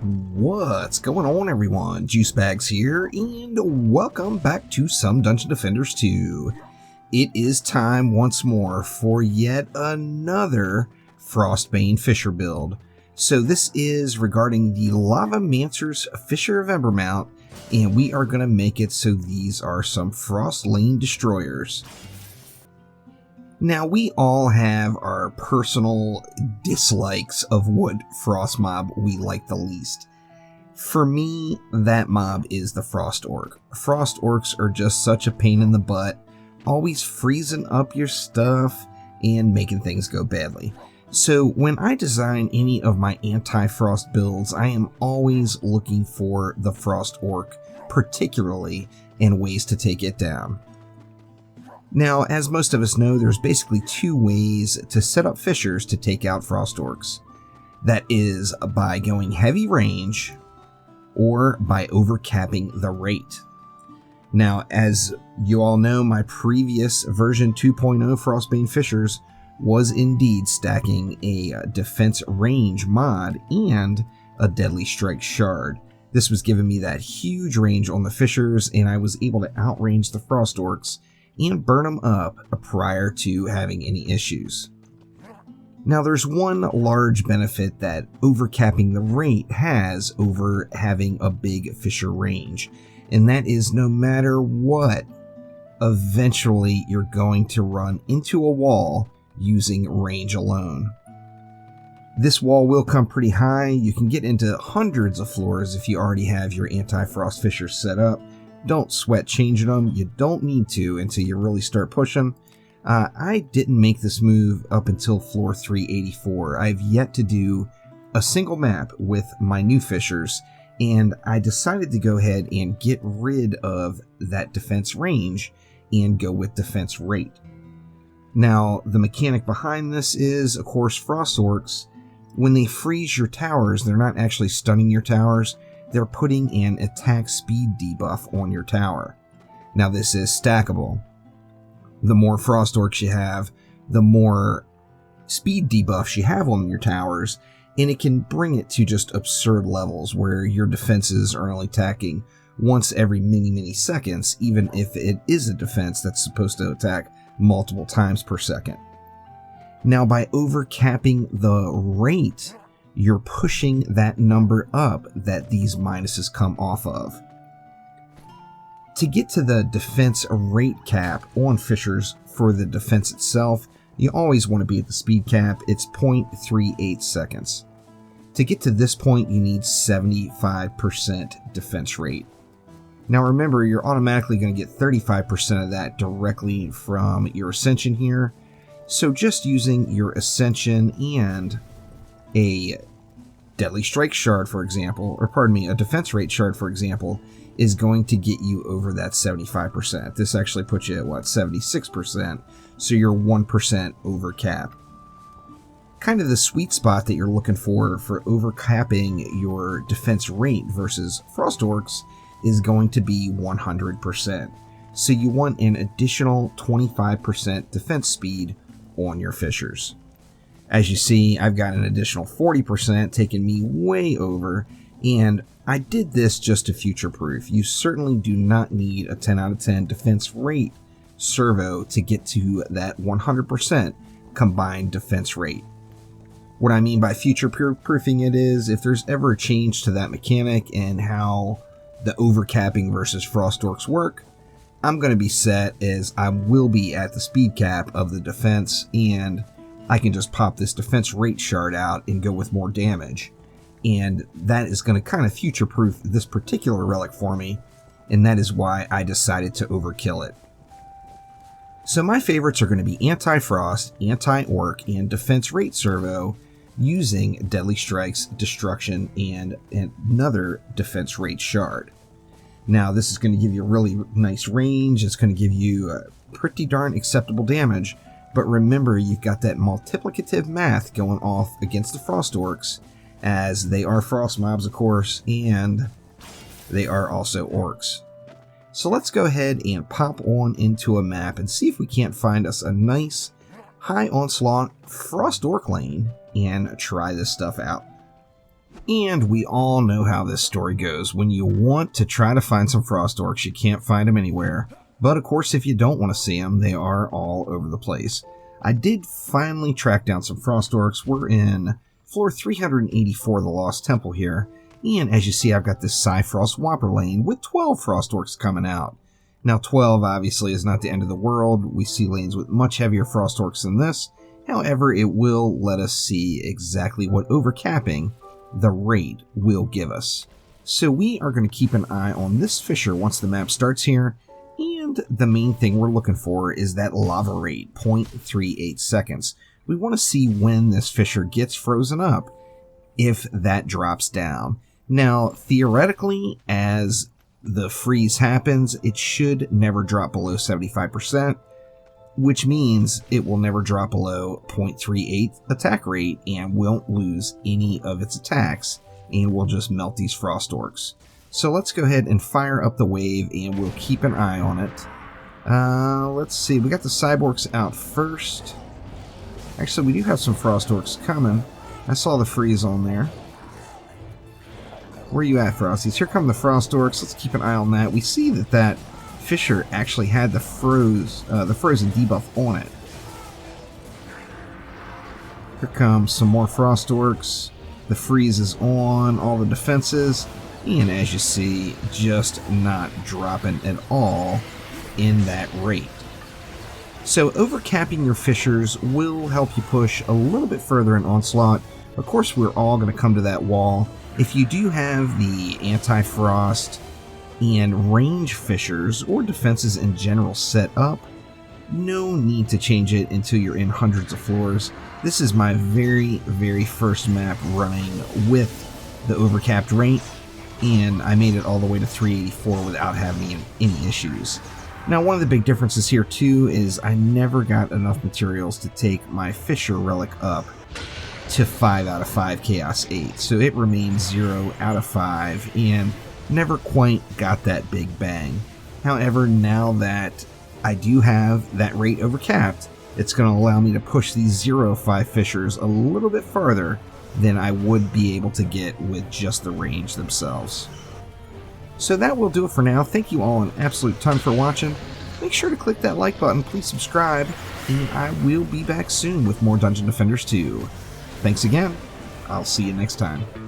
What's going on, everyone? Juicebags here, and welcome back to Some Dungeon Defenders 2. It is time once more for yet another Frostbane Fissure build. So this is regarding the Lavamancer's Fissure of Embermount, and we are going to make it so these are some Frost Lane Destroyers. Now, we all have our personal dislikes of what Frost mob we like the least. For me, that mob is the Frost Orc. Frost Orcs are just such a pain in the butt, always freezing up your stuff and making things go badly. So when I design any of my anti-frost builds, I am always looking for the Frost Orc, particularly, and ways to take it down. Now, as most of us know, there's basically two ways to set up fissures to take out Frost Orcs. That is by going heavy range or by overcapping the rate. Now, as you all know, my previous version 2.0 Frostbane Fissures was indeed stacking a defense range mod and a Deadly Strike shard. This was giving me that huge range on the fissures, and I was able to outrange the Frost Orcs and burn them up prior to having any issues. Now, there's one large benefit that overcapping the rate has over having a big fissure range, and that is no matter what, eventually you're going to run into a wall using range alone. This wall will come pretty high. You can get into hundreds of floors if you already have your Anti-Frost Fissure set up. Don't sweat changing them. You don't need to until you really start pushing. I didn't make this move up until floor 384. I've yet to do a single map with my new fissures, and I decided to go ahead and get rid of that defense range and go with defense rate. Now, the mechanic behind this is, of course, Frost Orcs. When they freeze your towers, they're not actually stunning your towers. They're putting an attack speed debuff on your tower. Now, this is stackable. The more Frost Orcs you have, the more speed debuffs you have on your towers, and it can bring it to just absurd levels where your defenses are only attacking once every many seconds, even if it is a defense that's supposed to attack multiple times per second. Now, by overcapping the rate, you're pushing that number up that these minuses come off of. To get to the defense rate cap on fissures for the defense itself, you always want to be at the speed cap. It's 0.38 seconds. To get to this point, you need 75% defense rate. Now remember, you're automatically going to get 35% of that directly from your Ascension here. So just using your Ascension and a Deadly Strike shard, for example, or pardon me, a defense rate shard, for example, is going to get you over that 75%. This actually puts you at, 76%, so you're 1% over cap. Kind of the sweet spot that you're looking for overcapping your defense rate versus Frost Orcs is going to be 100%. So you want an additional 25% defense speed on your fissures. As you see, I've got an additional 40%, taking me way over, and I did this just to future-proof. You certainly do not need a 10 out of 10 defense rate servo to get to that 100% combined defense rate. What I mean by future-proofing it is, if there's ever a change to that mechanic and how the overcapping versus Frost Orcs work, I'm going to be set as I will be at the speed cap of the defense, and I can just pop this defense rate shard out and go with more damage. And that is going to kind of future-proof this particular relic for me, and that is why I decided to overkill it. So my favorites are going to be Anti-Frost, Anti-Orc, and Defense Rate Servo using Deadly Strikes, Destruction, and another Defense Rate Shard. Now, this is going to give you a really nice range. It's going to give you pretty darn acceptable damage. But remember, you've got that multiplicative math going off against the Frost Orcs, as they are Frost mobs, of course, and they are also Orcs. So let's go ahead and pop on into a map and see if we can't find us a nice, high Onslaught Frost Orc lane and try this stuff out. And we all know how this story goes. When you want to try to find some Frost Orcs, you can't find them anywhere. But of course, if you don't want to see them, they are all over the place. I did finally track down some Frost Orcs. We're in floor 384 of the Lost Temple here. And as you see, I've got this Frost Whopper lane with 12 Frost Orcs coming out. Now 12 obviously is not the end of the world. We see lanes with much heavier Frost Orcs than this. However, it will let us see exactly what overcapping the rate will give us. So we are going to keep an eye on this fissure once the map starts here, and the main thing we're looking for is that lava rate, 0.38 seconds. We want to see when this fissure gets frozen up, if that drops down. Now, theoretically, as the freeze happens, it should never drop below 75%, which means it will never drop below 0.38 attack rate and won't lose any of its attacks, and will just melt these Frost Orcs. So let's go ahead and fire up the wave, and we'll keep an eye on it. Let's see, we got the Cyborgs out first. Actually, we do have some Frost Orcs coming. I saw the freeze on there. Where are you at, Frosties? Here come the Frost Orcs. Let's keep an eye on that. We see that Fissure actually had the frozen debuff on it. Here comes some more Frost Orcs. The freeze is on all the defenses, and as you see, just not dropping at all in that rate. So overcapping your fissures will help you push a little bit further in Onslaught. Of course, we're all going to come to that wall. If you do have the Anti-Frost and range fissures or defenses in general set up, no need to change it until you're in hundreds of floors. This is my very first map running with the overcapped rate, and I made it all the way to 384 without having any issues. Now, one of the big differences here too is I never got enough materials to take my Fissure relic up to 5 out of 5 Chaos 8, so it remains 0 out of 5 and never quite got that big bang. However, now that I do have that rate overcapped, it's going to allow me to push these 0.5 fissures a little bit farther than I would be able to get with just the range themselves. So that will do it for now. Thank you all an absolute ton for watching. Make sure to click that like button, please subscribe, and I will be back soon with more Dungeon Defenders 2. Thanks again. I'll see you next time.